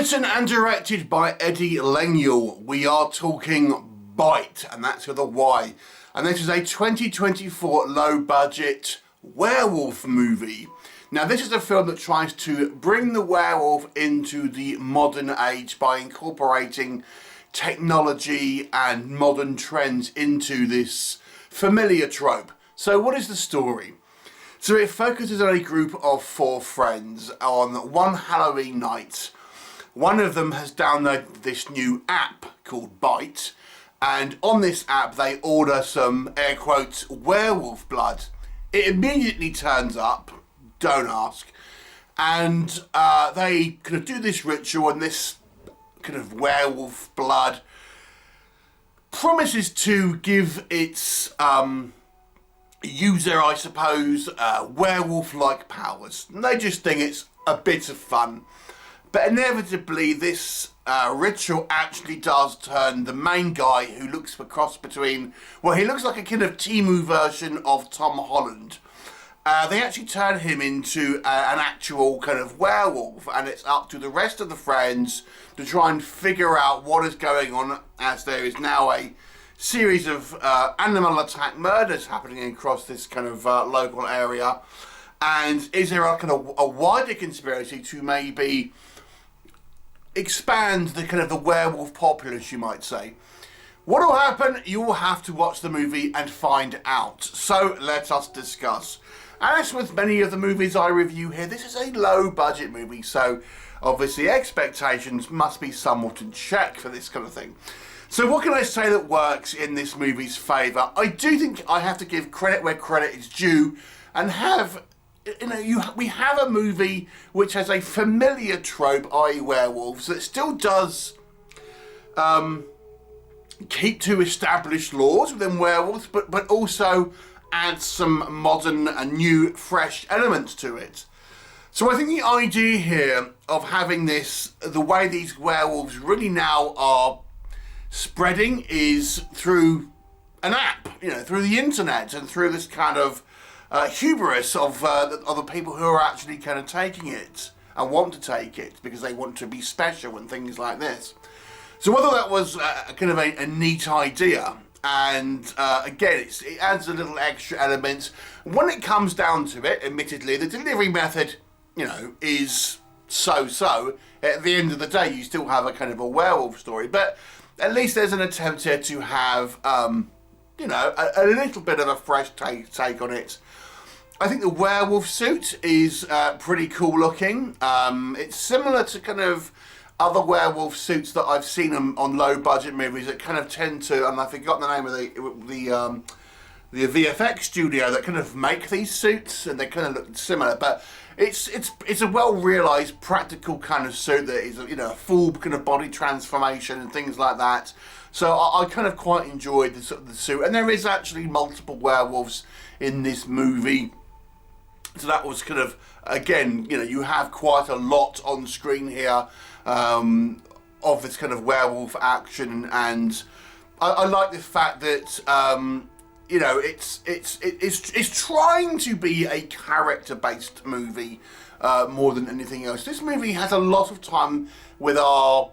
Written and directed by Eddie Lengyel, we are talking BYTE, and that's with a Y. And this is a 2024 low-budget werewolf movie. Now, this is a film that tries to bring the werewolf into the modern age by incorporating technology and modern trends into this familiar trope. So what is the story? So it focuses on a group of 4 friends on one Halloween night. One of them has downloaded this new app called BYTE, and on this app they order some, air quotes, werewolf blood. It immediately turns up, don't ask, and they kind of do this ritual, and this kind of werewolf blood promises to give its user, I suppose, werewolf-like powers. And they just think it's a bit of fun. But inevitably, this ritual actually does turn the main guy, who looks a cross between, well, he looks like a kind of Temu version of Tom Holland. They actually turn him into an actual kind of werewolf, and it's up to the rest of the friends to try and figure out what is going on, as there is now a series of animal attack murders happening across this kind of local area. And is there a kind of a wider conspiracy to maybe expand the kind of the werewolf populace, you might say? What will happen? You will have to watch the movie and find out. So let us discuss. As with many of the movies I review here, this is a low budget movie, so obviously expectations must be somewhat in check for this kind of thing. So what can I say that works in this movie's favour? I do think I have to give credit where credit is due, and have, we have a movie which has a familiar trope, i.e. werewolves, that still does keep to established laws within werewolves, but also adds some modern and new, fresh elements to it. So I think the idea here of having this, the way these werewolves really now are spreading, is through an app, through the internet, and through this kind of hubris of the people who are actually kind of taking it and want to take it because they want to be special and things like this. So whether that was kind of a neat idea, and again, it adds a little extra element. When it comes down to it, admittedly, the delivery method, is so-so. At the end of the day, you still have a kind of a werewolf story, but at least there's an attempt here to have, a little bit of a fresh take on it. I think the werewolf suit is pretty cool looking. It's similar to kind of other werewolf suits that I've seen on low budget movies that kind of tend to, and I've forgotten the name of the VFX studio that kind of make these suits, and they kind of look similar, but it's a well realised practical kind of suit that is a full kind of body transformation and things like that. So I kind of quite enjoyed the suit, and there is actually multiple werewolves in this movie. So that was kind of, again, you have quite a lot on screen here of this kind of werewolf action, and I like the fact that it's trying to be a character-based movie more than anything else. This movie has a lot of time with our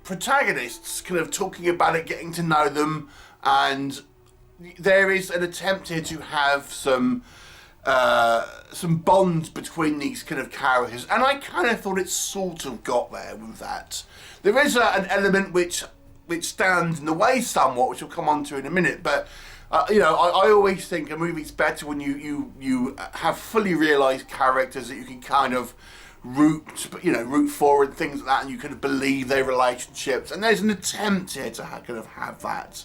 protagonists, kind of talking about it, getting to know them, and there is an attempt here to have some bonds between these kind of characters, and I kind of thought it sort of got there with that. There is an element which stands in the way somewhat, which we'll come on to in a minute, but I always think a movie's better when you have fully realised characters that you can kind of root for and things like that, and you kind of believe their relationships, and there's an attempt here to kind of have that.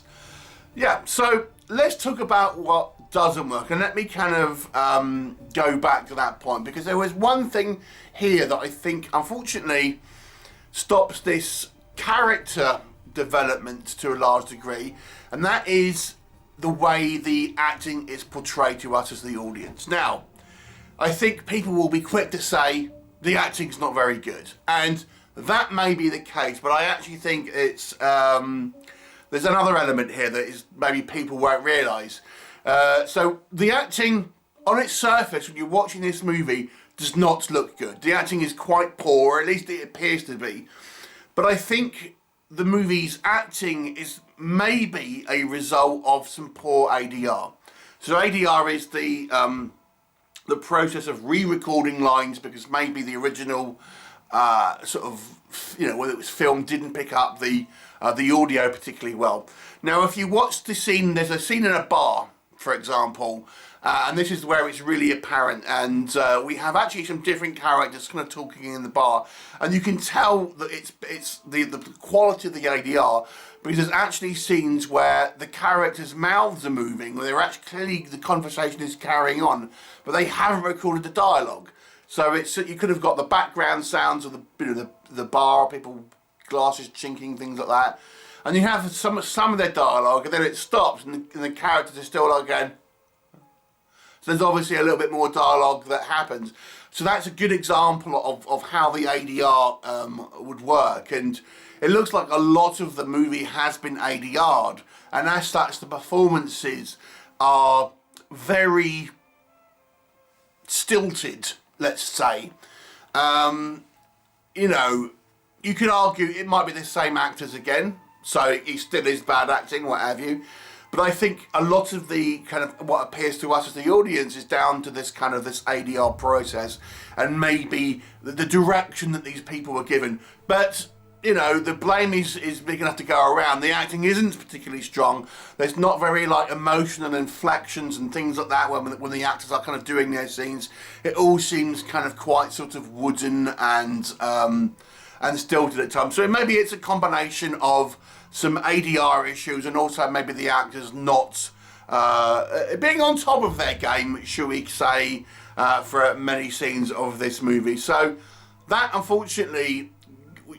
Yeah, so let's talk about what doesn't work, and let me kind of go back to that point, because there was one thing here that I think unfortunately stops this character development to a large degree, and that is the way the acting is portrayed to us as the audience. Now, I think people will be quick to say the acting's not very good, and that may be the case, but I actually think it's there's another element here that is maybe people won't realise. So the acting, on its surface, when you're watching this movie, does not look good. The acting is quite poor, or at least it appears to be. But I think the movie's acting is maybe a result of some poor ADR. So ADR is the process of re-recording lines because maybe the original sort of, you know, whether it was filmed, didn't pick up the audio particularly well. Now, if you watch the scene, there's a scene in a bar, for example, and this is where it's really apparent, and we have actually some different characters kind of talking in the bar, and you can tell that it's the quality of the ADR, because there's actually scenes where the characters' mouths are moving, where they're actually clearly the conversation is carrying on, but they haven't recorded the dialogue. So it's, you could have got the background sounds of the bar, people, glasses chinking, things like that, and you have some of their dialogue, and then it stops, and the characters are still like going. So there's obviously a little bit more dialogue that happens. So that's a good example of how the ADR would work. And it looks like a lot of the movie has been ADR'd. And as such, the performances are very stilted, let's say. You know, you could argue it might be the same actors again. So it still is bad acting, what have you. But I think a lot of the kind of what appears to us as the audience is down to this kind of this ADR process and maybe the direction that these people were given. But, you know, the blame is big enough to go around. The acting isn't particularly strong. There's not very like emotional inflections and things like that when the actors are kind of doing their scenes. It all seems kind of quite sort of wooden and stilted at times. So maybe it's a combination of some ADR issues and also maybe the actors not being on top of their game, shall we say, for many scenes of this movie. So that, unfortunately,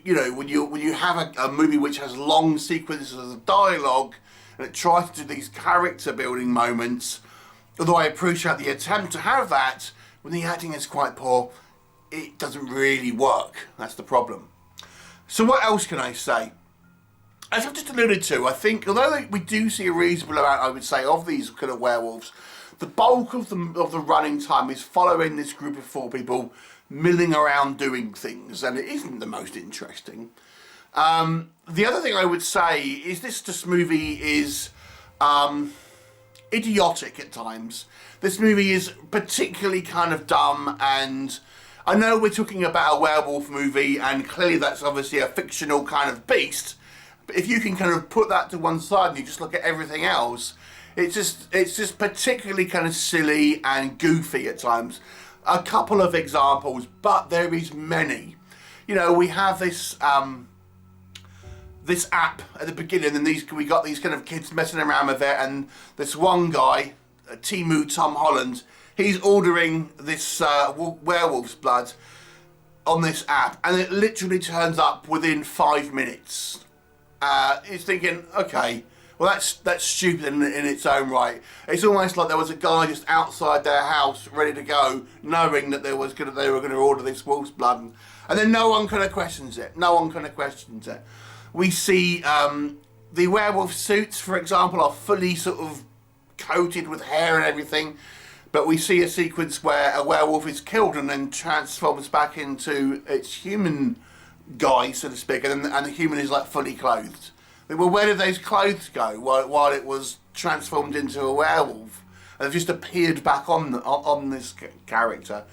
you know, when you have a movie which has long sequences of dialogue and it tries to do these character building moments, although I appreciate the attempt to have that, when the acting is quite poor, it doesn't really work. That's the problem. So what else can I say? As I've just alluded to, I think, although we do see a reasonable amount, I would say, of these kind of werewolves, the bulk of the running time is following this group of 4 people milling around doing things, and it isn't the most interesting. The other thing I would say is this movie is idiotic at times. This movie is particularly kind of dumb, and I know we're talking about a werewolf movie, and clearly that's obviously a fictional kind of beast. But if you can kind of put that to one side and you just look at everything else, it's just particularly kind of silly and goofy at times. A couple of examples, but there is many. You know, we have this this app at the beginning, and we got these kind of kids messing around with it, and this one guy, Timu Tom Holland, he's ordering this werewolf's blood on this app, and it literally turns up within 5 minutes. He's thinking, okay, well that's stupid in its own right. It's almost like there was a guy just outside their house ready to go, knowing that they were going to order this wolf's blood, and then no one kind of questions it. No one kind of questions it. We see the werewolf suits, for example, are fully sort of coated with hair and everything, but we see a sequence where a werewolf is killed and then transforms back into its human guy, so to speak, and the human is like fully clothed. Well, where did those clothes go while it was transformed into a werewolf? And they've just appeared back on this character.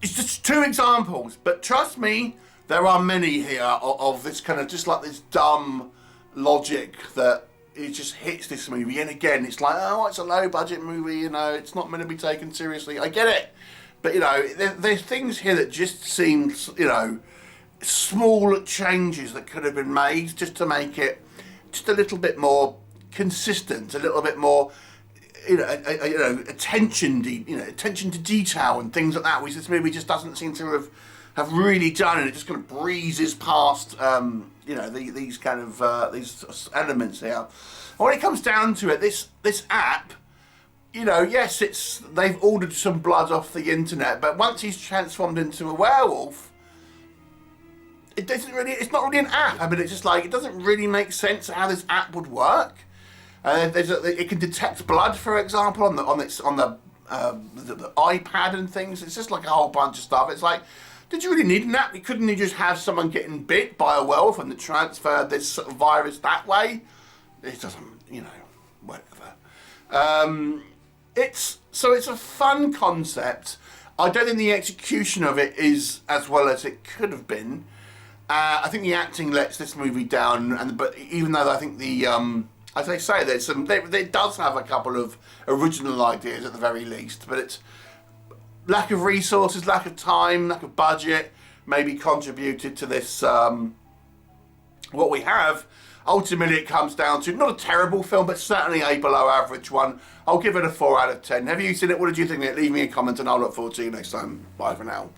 It's just 2 examples, but trust me, there are many here of this kind of just like this dumb logic that it just hits this movie. And again, it's like, oh, it's a low budget movie, you know, it's not meant to be taken seriously. I get it, but you know, there's things here that just seem, you know, small changes that could have been made just to make it just a little bit more consistent, a little bit more, you know, attention to detail and things like that, which this movie just doesn't seem to have really done, and it just kind of breezes past, you know, these kind of these elements here. And when it comes down to it, this app, you know, yes, they've ordered some blood off the internet, but once he's transformed into a werewolf, it's not really an app. I mean, it's just like, it doesn't really make sense how this app would work. It can detect blood, for example, on the the iPad and things. It's just like a whole bunch of stuff. It's like, did you really need that? Couldn't you just have someone getting bit by a werewolf and transfer this sort of virus that way? It doesn't, you know, whatever. It's a fun concept. I don't think the execution of it is as well as it could have been. I think the acting lets this movie down, but even though I think the as I say, it does have a couple of original ideas at the very least, but it's lack of resources, lack of time, lack of budget, maybe contributed to this. What we have, ultimately, it comes down to not a terrible film, but certainly a below average one. I'll give it a 4 out of 10. Have you seen it? What did you think of it? Leave me a comment, and I'll look forward to you next time. Bye for now.